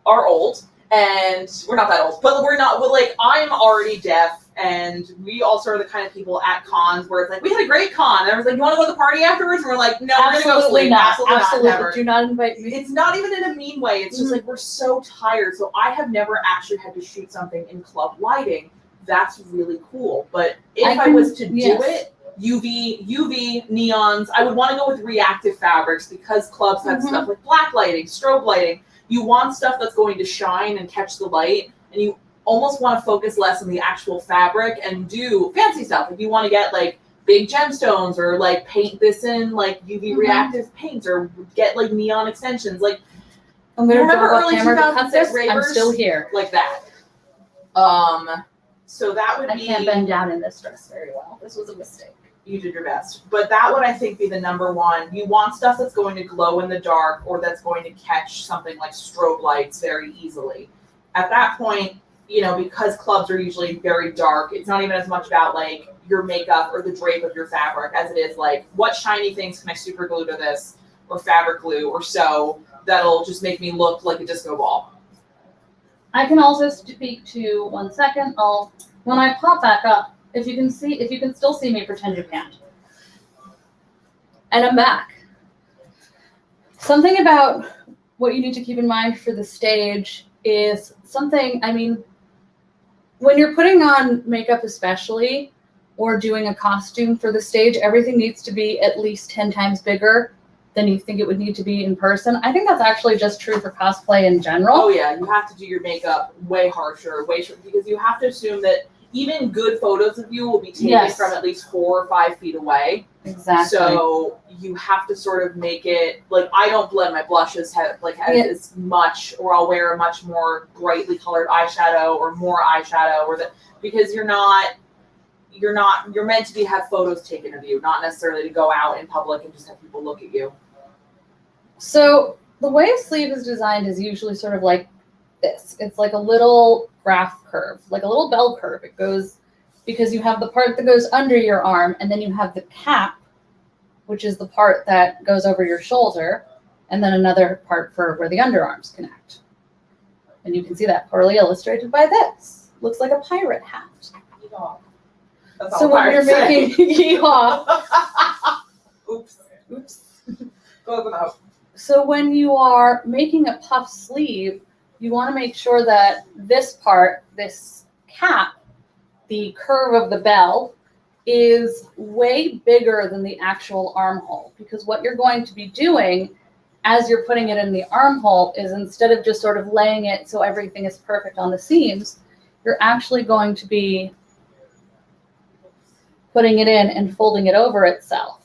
are old, and we're not that old, but we're not. I'm already deaf. And we also are the kind of people at cons where it's like, we had a great con. And I was like, you want to go to the party afterwards? And we're like, no, we're going to go sleep. Absolutely not. Do not invite me. It's not even in a mean way. It's just like, we're so tired. So I have never actually had to shoot something in club lighting. That's really cool. But if I was to do it, UV, neons, I would want to go with reactive fabrics because clubs have stuff like black lighting, strobe lighting. You want stuff that's going to shine and catch the light. And you almost want to focus less on the actual fabric and do fancy stuff. If you want to get like big gemstones or like paint this in like UV reactive paints or get like neon extensions, like I'm gonna remember early 2006 ravers, I'm still here. Like that. So that would be. I can't bend down in this dress very well. This was a mistake. You did your best. But that would, I think, be the number one. You want stuff that's going to glow in the dark or that's going to catch something like strobe lights very easily. At that point, you know, because clubs are usually very dark, it's not even as much about like your makeup or the drape of your fabric as it is like, what shiny things can I super glue to this or fabric glue or sew that'll just make me look like a disco ball. I can also speak to 1 second. When I pop back up, if you can still see me, pretend you can't. And I'm back. Something about what you need to keep in mind for the stage is something, I mean, when you're putting on makeup especially, or doing a costume for the stage, everything needs to be at least 10 times bigger than you think it would need to be in person. I think that's actually just true for cosplay in general. Oh yeah, you have to do your makeup way harsher, because you have to assume that even good photos of you will be taken from at least 4 or 5 feet away. Exactly. So you have to sort of make it, like, I don't blend my blushes as much, or I'll wear a much more brightly colored eyeshadow or more eyeshadow, because you're meant to have photos taken of you, not necessarily to go out in public and just have people look at you. So the way a sleeve is designed is usually sort of like this. It's like a little graph curve, like a little bell curve. It goes, because you have the part that goes under your arm, and then you have the cap, which is the part that goes over your shoulder, and then another part for where the underarms connect. And you can see that poorly illustrated by this. Looks like a pirate hat. So when you're making oops. Close enough. So when you are making a puff sleeve, you want to make sure that this part, this cap, the curve of the bell, is way bigger than the actual armhole. Because what you're going to be doing as you're putting it in the armhole is, instead of just sort of laying it so everything is perfect on the seams, you're actually going to be putting it in and folding it over itself.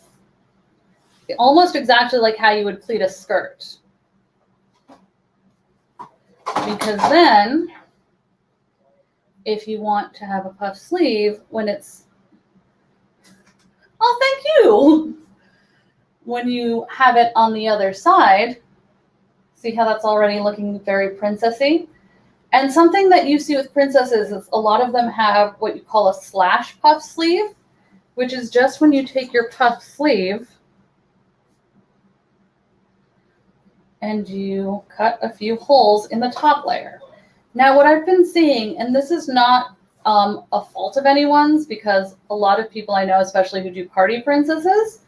Almost exactly like how you would pleat a skirt. Because then, if you want to have a puff sleeve, when it's, oh, thank you. When you have it on the other side, see how that's already looking very princessy? And something that you see with princesses is a lot of them have what you call a slash puff sleeve, which is just when you take your puff sleeve and you cut a few holes in the top layer. Now, what I've been seeing, and this is not a fault of anyone's, because a lot of people I know, especially who do party princesses,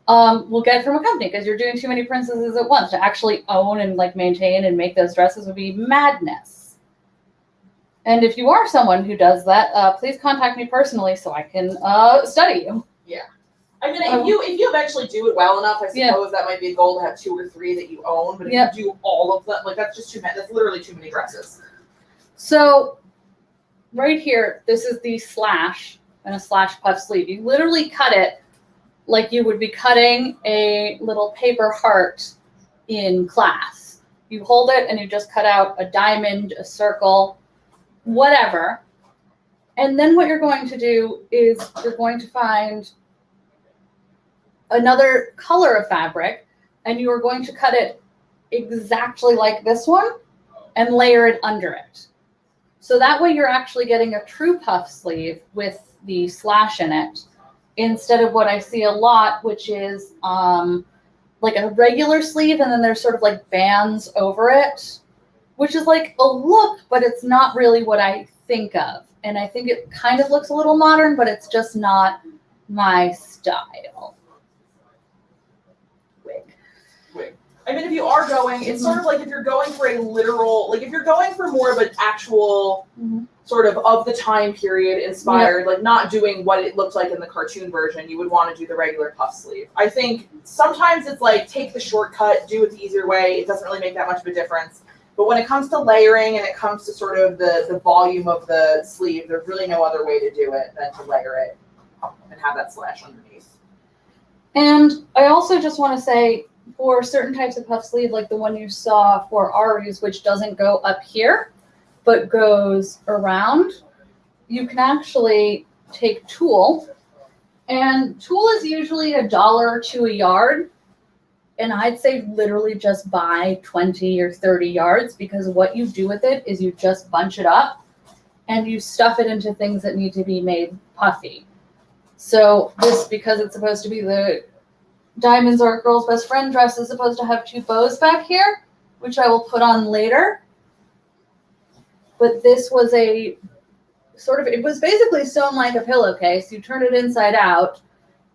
will get it from a company, because you're doing too many princesses at once. To actually own and like maintain and make those dresses would be madness. And if you are someone who does that, please contact me personally so I can study you. Yeah. I mean, if you eventually do it well enough, I suppose that might be a goal to have 2 or 3 that you own. But if you do all of them, like, that's just too many. That's literally too many dresses. So right here, this is the slash and a slash puff sleeve. You literally cut it like you would be cutting a little paper heart in class. You hold it and you just cut out a diamond, a circle, whatever. And then what you're going to do is you're going to find another color of fabric, and you are going to cut it exactly like this one and layer it under it. So that way you're actually getting a true puff sleeve with the slash in it, instead of what I see a lot, which is like a regular sleeve and then there's sort of like bands over it, which is like a look, but it's not really what I think of. And I think it kind of looks a little modern, but it's just not my style. Wig. I mean, if you are going, it's sort of like if you're going for a literal, like if you're going for more of an actual sort of the time period inspired, like not doing what it looked like in the cartoon version, you would want to do the regular puff sleeve. I think sometimes it's like, take the shortcut, do it the easier way. It doesn't really make that much of a difference. But when it comes to layering and it comes to sort of the volume of the sleeve, there's really no other way to do it than to layer it and have that slash underneath. And I also just want to say, for certain types of puff sleeve, like the one you saw for Ari's, which doesn't go up here, but goes around, you can actually take tulle And tulle is usually $1 to a yard. And I'd say literally just buy 20 or 30 yards, because what you do with it is you just bunch it up and you stuff it into things that need to be made puffy. So this, because it's supposed to be the Diamonds Are a Girl's Best Friend dress, is supposed to have 2 bows back here, which I will put on later. But this was a sort of, it was basically sewn like a pillowcase. You turn it inside out,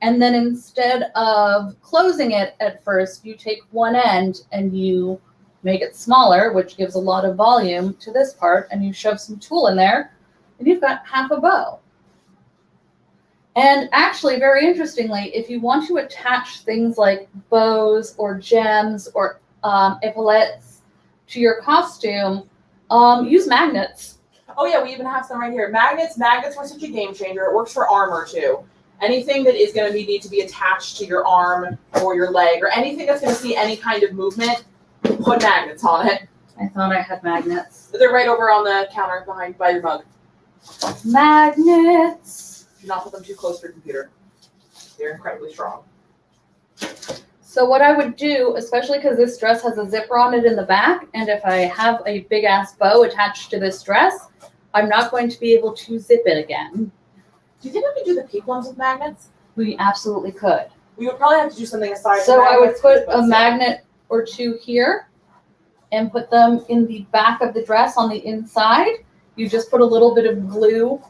and then instead of closing it at first, you take one end and you make it smaller, which gives a lot of volume to this part, and you shove some tulle in there, and you've got half a bow. And actually, very interestingly, if you want to attach things like bows or gems or epaulettes to your costume, use magnets. Oh yeah, we even have some right here. Magnets were such a game changer. It works for armor too. Anything that is going to need to be attached to your arm or your leg, or anything that's going to see any kind of movement, put magnets on it. I thought I had magnets. They're right over on the counter behind by your mug. Magnets. Do not put them too close to your computer. They're incredibly strong. So what I would do, especially because this dress has a zipper on it in the back, and if I have a big ass bow attached to this dress, I'm not going to be able to zip it again. Do you think we could do the peak ones with magnets? We absolutely could. We would probably have to do something aside So from I would magnets, put but a magnet or 2 here and put them in the back of the dress on the inside. You just put a little bit of glue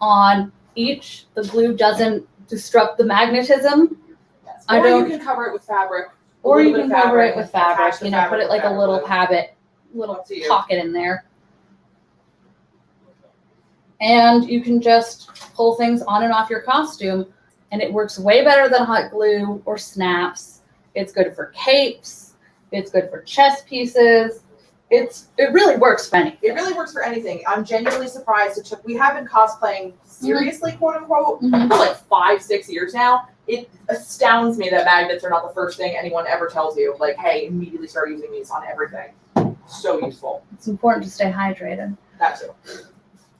on each. The glue doesn't disrupt the magnetism. Yes. I Or don't- you can cover it with fabric. Or you bit can of cover it and with fabric, attach the you know, put it with like a fabric little glue. little Up to you. pocket in there. And you can just pull things on and off your costume, and it works way better than hot glue or snaps. It's good for capes. It's good for chest pieces. It really works for anything. It really works for anything. I'm genuinely surprised it took. We have been cosplaying seriously, quote unquote, Mhm. for like 5-6 years now. It astounds me that magnets are not the first thing anyone ever tells you. Like, hey, immediately start using these on everything. So useful. It's important to stay hydrated. That too.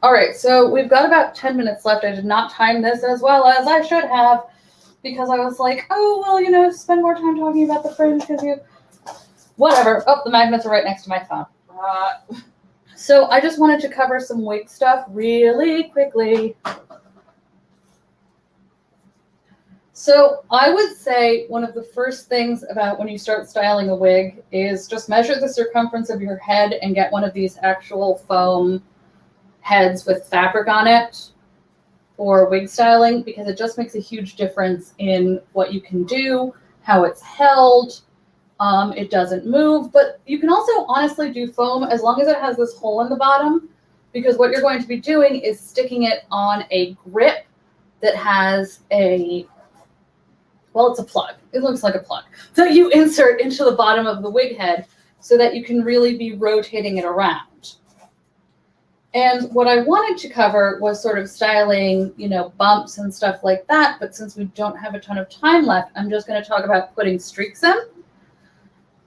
All right, so we've got about 10 minutes left. I did not time this as well as I should have, because I was like, oh, well, you know, spend more time talking about the fringe because you, whatever. Oh, the magnets are right next to my phone. So I just wanted to cover some wig stuff really quickly. So I would say one of the first things about when you start styling a wig is just measure the circumference of your head and get one of these actual foam heads with fabric on it for wig styling, because it just makes a huge difference in what you can do, how it's held. It doesn't move, but you can also honestly do foam as long as it has this hole in the bottom, because what you're going to be doing is sticking it on a grip that has a, well, it's a plug. It looks like a plug that you insert into the bottom of the wig head so that you can really be rotating it around. And what I wanted to cover was sort of styling, you know, bumps and stuff like that. But since we don't have a ton of time left, I'm just going to talk about putting streaks in.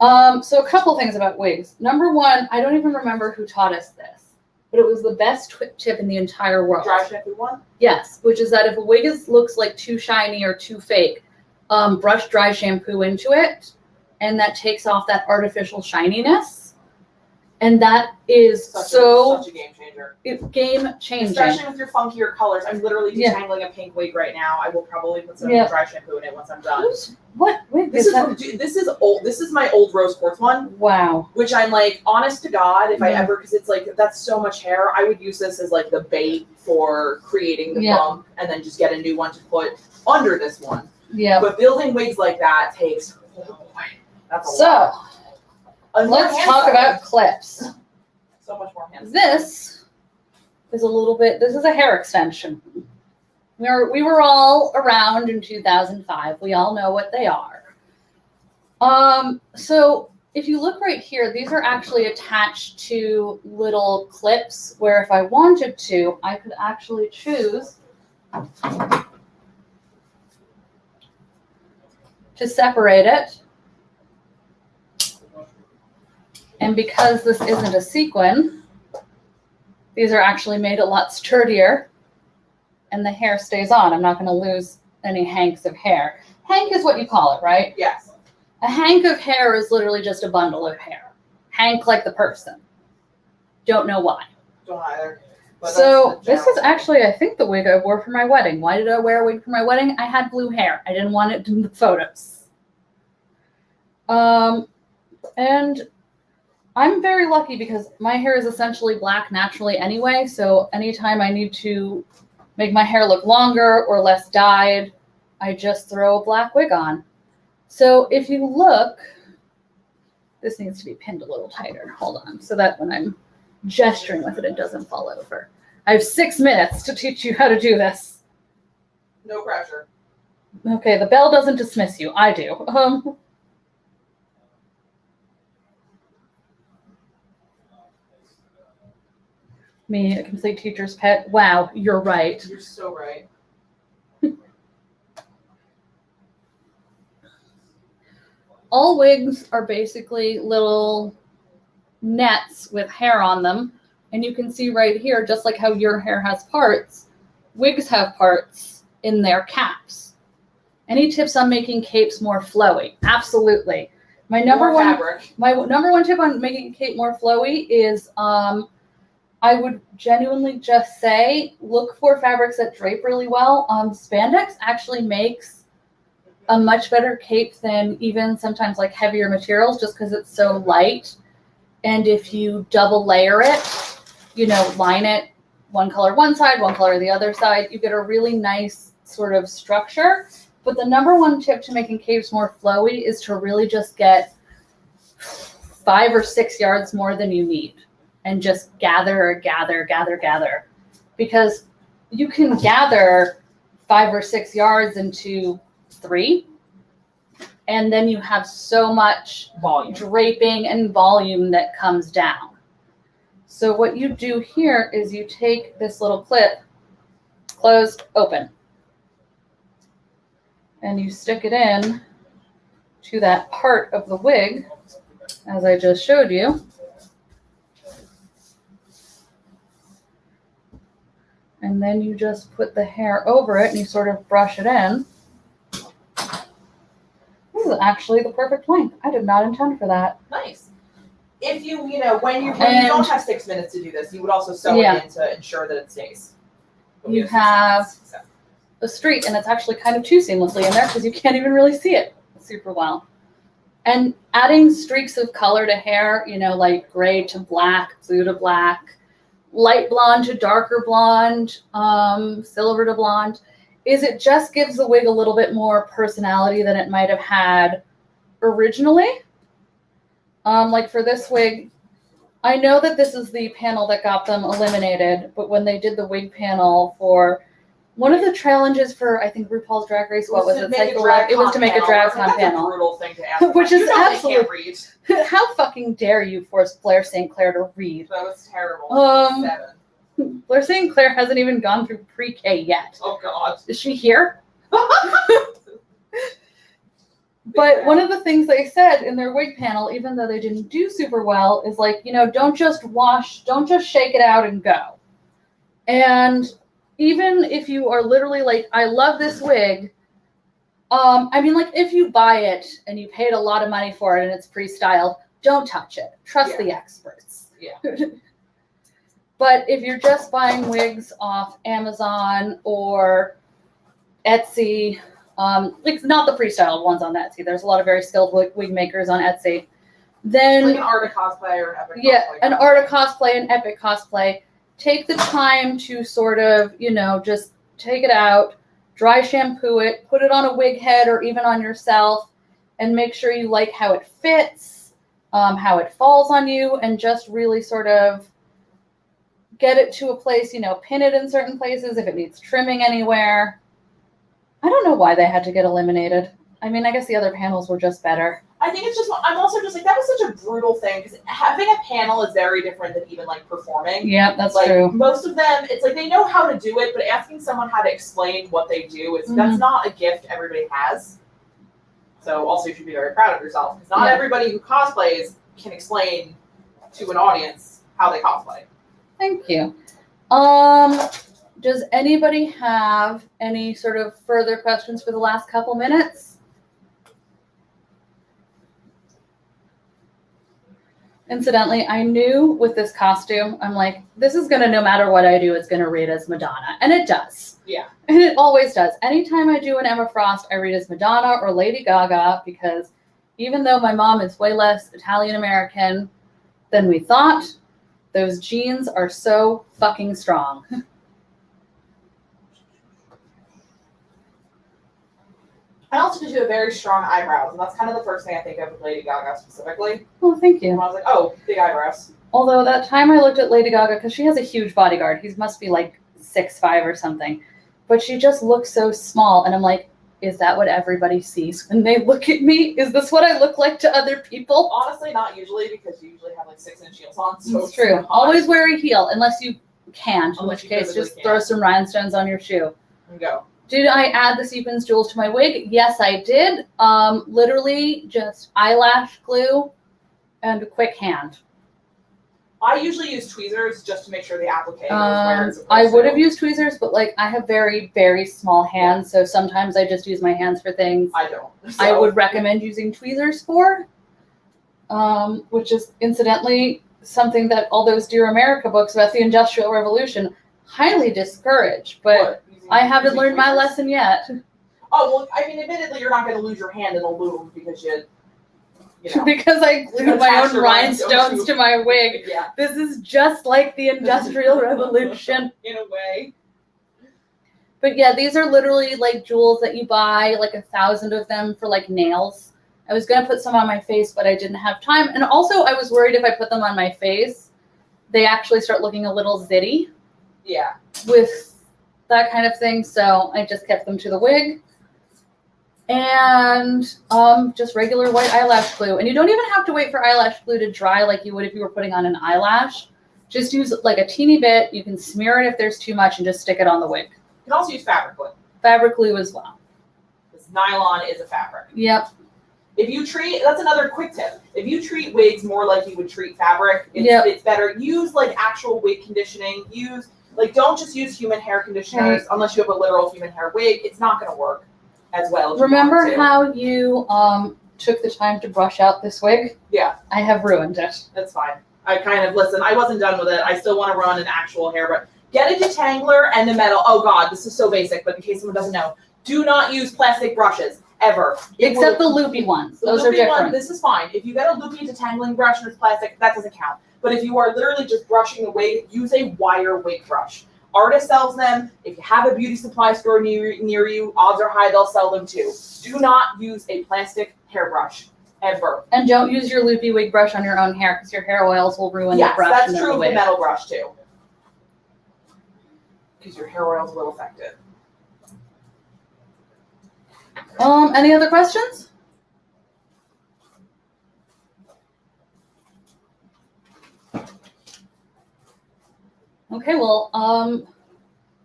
So a couple things about wigs. Number one, I don't even remember who taught us this, but it was the best tip in the entire world. Dry shampoo one? Yes, which is that if a wig looks like too shiny or too fake, brush dry shampoo into it, and that takes off that artificial shininess. And that is Such a game changer. It's game changing. Especially with your funkier colors. I'm literally detangling a pink wig right now. I will probably put some dry shampoo in it once I'm done. What wig This is that? This is old. This is my old rose quartz one. Wow. Which I'm like, honest to God, if I ever, because it's like, that's so much hair, I would use this as like the bait for creating the bump and then just get a new one to put under this one. Yeah. But building wigs like that takes, oh boy, that's a lot. Let's talk about clips. So much more hands. This is a little bit, this is a hair extension. We were all around in 2005. We all know what they are. So if you look right here, these are actually attached to little clips where if I wanted to, I could actually choose to separate it. And because this isn't a sequin, these are actually made a lot sturdier and the hair stays on. I'm not going to lose any hanks of hair. Hank is what you call it, right? Yes. A hank of hair is literally just a bundle of hair. Hank like the person. Don't know why. Don't either. But So that's this is actually, I think, the wig I wore for my wedding. Why did I wear a wig for my wedding? I had blue hair. I didn't want it in the photos. And I'm very lucky because my hair is essentially black naturally anyway. So anytime I need to make my hair look longer or less dyed, I just throw a black wig on. So if you look, this needs to be pinned a little tighter. Hold on, so that when I'm gesturing with it, it doesn't fall over. I have 6 minutes to teach you how to do this. no pressure. Okay, the bell doesn't dismiss you. I do. Me, a complete teacher's pet. Wow, you're right. You're so right. All wigs are basically little nets with hair on them. And you can see right here, just like how your hair has parts, wigs have parts in their caps. Any tips on making capes more flowy? Absolutely. My number More one fabric. My number one tip on making a cape more flowy is I would genuinely just say look for fabrics that drape really well. Spandex actually makes a much better cape than even sometimes like heavier materials just because it's so light. And if you double layer it, line it one color one side, one color the other side, you get a really nice sort of structure. But the number one tip to making capes more flowy is to really just get 5 or 6 yards more than you need and just gather. Because you can gather 5 or 6 yards into 3, and then you have so much Volume. draping and volume that comes down. So what you do here is you take this little clip, closed, open, and you stick it in to that part of the wig, as I just showed you. And then you just put the hair over it and you sort of brush it in. This is actually the perfect length. I did not intend for that. Nice. If when you don't have 6 minutes to do this, you would also sew it in to ensure that it stays. You have a streak, and it's actually kind of too seamlessly in there because you can't even really see it super well. And adding streaks of color to hair, like gray to black, blue to black, light blonde to darker blonde, silver to blonde, it just gives the wig a little bit more personality than it might have had originally. Like for this wig, I know that this is the panel that got them eliminated, but when they did the wig panel for one of the challenges for, I think, RuPaul's Drag Race, what was it? It was to make a drag con panel. That's a brutal thing to ask. Which is absolutely. They can't read. How fucking dare you force Blair St. Clair to read? That was terrible. 7. Blair St. Clair hasn't even gone through pre-K yet. Oh God. Is she here? But one of the things they said in their wig panel, even though they didn't do super well, is like, don't just shake it out and go. And even if you are literally like, I love this wig, if you buy it and you paid a lot of money for it and it's pre-styled, don't touch it. Trust the experts. Yeah. But if you're just buying wigs off Amazon or Etsy, not the pre-styled ones on Etsy. There's a lot of very skilled wig makers on Etsy. Then like an art of cosplay or an epic cosplay. Yeah, an art of cosplay, an epic cosplay. Take the time to sort of, just take it out, dry shampoo it, put it on a wig head or even on yourself, and make sure you like how it fits, how it falls on you, and just really sort of get it to a place, pin it in certain places if it needs trimming anywhere. I don't know why they had to get eliminated. I guess the other panels were just better. I think it's just, I'm also just like, that was such a brutal thing because having a panel is very different than even like performing. Yeah, that's like, true. Most of them, it's like they know how to do it, but asking someone how to explain what they do, that's not a gift everybody has. So also you should be very proud of yourself because not everybody who cosplays can explain to an audience how they cosplay. Thank you. does anybody have any sort of further questions for the last couple minutes? Incidentally, I knew with this costume, I'm like, this is going to, no matter what I do, it's going to read as Madonna. And it does. Yeah. And it always does. Anytime I do an Emma Frost, I read as Madonna or Lady Gaga, because even though my mom is way less Italian-American than we thought, those genes are so fucking strong. I also did you have very strong eyebrows, and that's kind of the first thing I think of with Lady Gaga specifically. Oh, thank And you. I was like, oh, big eyebrows. Although that time I looked at Lady Gaga, because she has a huge bodyguard. He must be like 6'5" or something. But she just looks so small, and I'm like, is that what everybody sees when they look at me? Is this what I look like to other people? Honestly, not usually, because you usually have like 6-inch heels on. So It's true. Always wear a heel, unless you can't, in Unless which you case physically just can't. throw some rhinestones on your shoe. And go. Did I add the sequins jewels to my wig? Yes, I did. Literally just eyelash glue and a quick hand. I usually use tweezers just to make sure the applique goes where it's supposed I would to. have used tweezers, but like I have very, very small hands, so sometimes I just use my hands for things I don't. I So, would recommend using tweezers for, which is incidentally something that all those Dear America books about the Industrial Revolution highly discourage, but what, using- I haven't using learned my tweezers? lesson yet. Oh, well, I mean, admittedly, you're not going to lose your hand in a loom because you know. Because I glued my Attach own your rhinestones rhinestones to my wig. Yeah, This is just like the Industrial Revolution. in a way. But yeah, these are literally like jewels that you buy, like 1,000 of them for like nails. I was going to put some on my face, but I didn't have time. And also I was worried if I put them on my face, they actually start looking a little zitty Yeah. with that kind of thing. So I just kept them to the wig. And just regular white eyelash glue. And you don't even have to wait for eyelash glue to dry like you would if you were putting on an eyelash. Just use like a teeny bit. You can smear it if there's too much and just stick it on the wig. You can also use fabric glue. Fabric glue as well. Because nylon is a fabric. Yep. If you treat, that's another quick tip. If you treat wigs more like you would treat fabric, it's better. Use like actual wig conditioning. Don't just use human hair conditioners unless you have a literal human hair wig. It's not going to work as well as Remember you want how you took the time to brush out this wig? Yeah. I have ruined it. to. That's fine. I wasn't done with it. I still want to run an actual hair brush. Get a detangler and a metal. Oh God, this is so basic, but in case someone doesn't know, do not use plastic brushes ever. Except the loopy ones. Those are different. This is fine. If you get a loopy detangling brush and it's plastic, that doesn't count. But if you are literally just brushing the wig, use a wire wig brush. Artist sells them. If you have a beauty supply store near you, odds are high they'll sell them too. Do not use a plastic hairbrush ever. And don't use your loopy wig brush on your own hair because your hair oils will ruin the brush. That's and true the of wig. the metal brush too. Because your hair oils will affect it. Any other questions? Okay, well,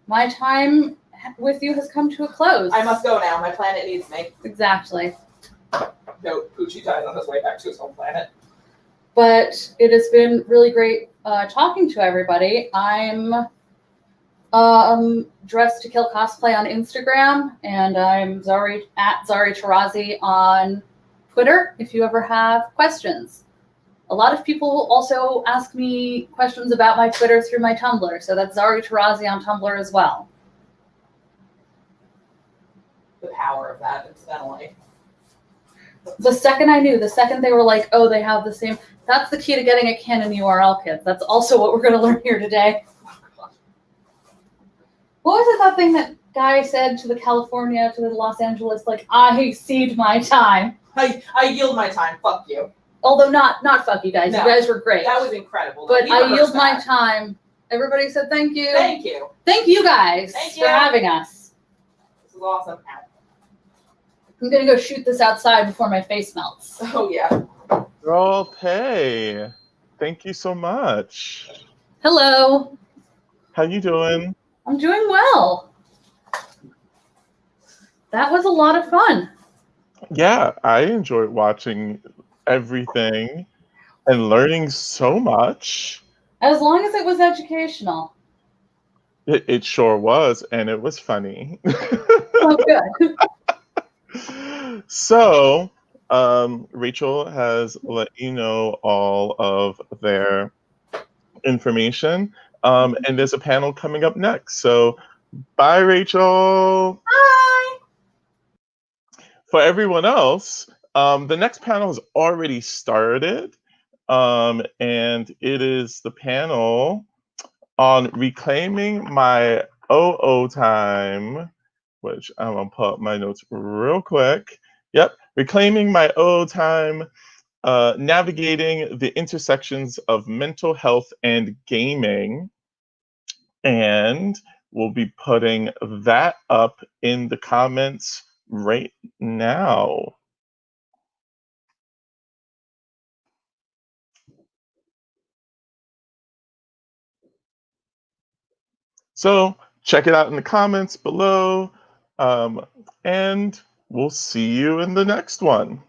my time with you has come to a close. I must go now. My planet needs me. Exactly. No, Poochie dies on his way back to his home planet. But it has been really great talking to everybody. I'm Dressed to Kill Cosplay on Instagram, and I'm at Zari Tarazi on Twitter if you ever have questions. A lot of people also ask me questions about my Twitter through my Tumblr, so that's Zari Tarazi on Tumblr as well. The power of that, incidentally. The second I knew, the second they were like, oh, they have the same, that's the key to getting a canon URL, kids. That's also what we're going to learn here today. What was it, that thing that guy said to the Los Angeles, like, I cede my time. I yield my time. Fuck you. Although not fuck you guys. No, You guys were great. That was incredible. But We I rehearsed yield my that. time. Everybody said thank you. Thank you. Thank you guys Thank for you. having us. This is awesome. I'm going to go shoot this outside before my face melts. Oh, yeah. Girl Pay, thank you so much. Hello. How you doing? I'm doing well. That was a lot of fun. Yeah, I enjoyed watching everything and learning so much. As long as it was educational. It sure was, and it was funny. Oh, good. So, Rachel has let you know all of their information, and there's a panel coming up next. So, bye, Rachel. Bye. For everyone else, the next panel has already started, and it is the panel on reclaiming my OO time, which I'm gonna pull up my notes real quick. Yep, reclaiming my OO time, navigating the intersections of mental health and gaming. And we'll be putting that up in the comments right now. So check it out in the comments below, and we'll see you in the next one.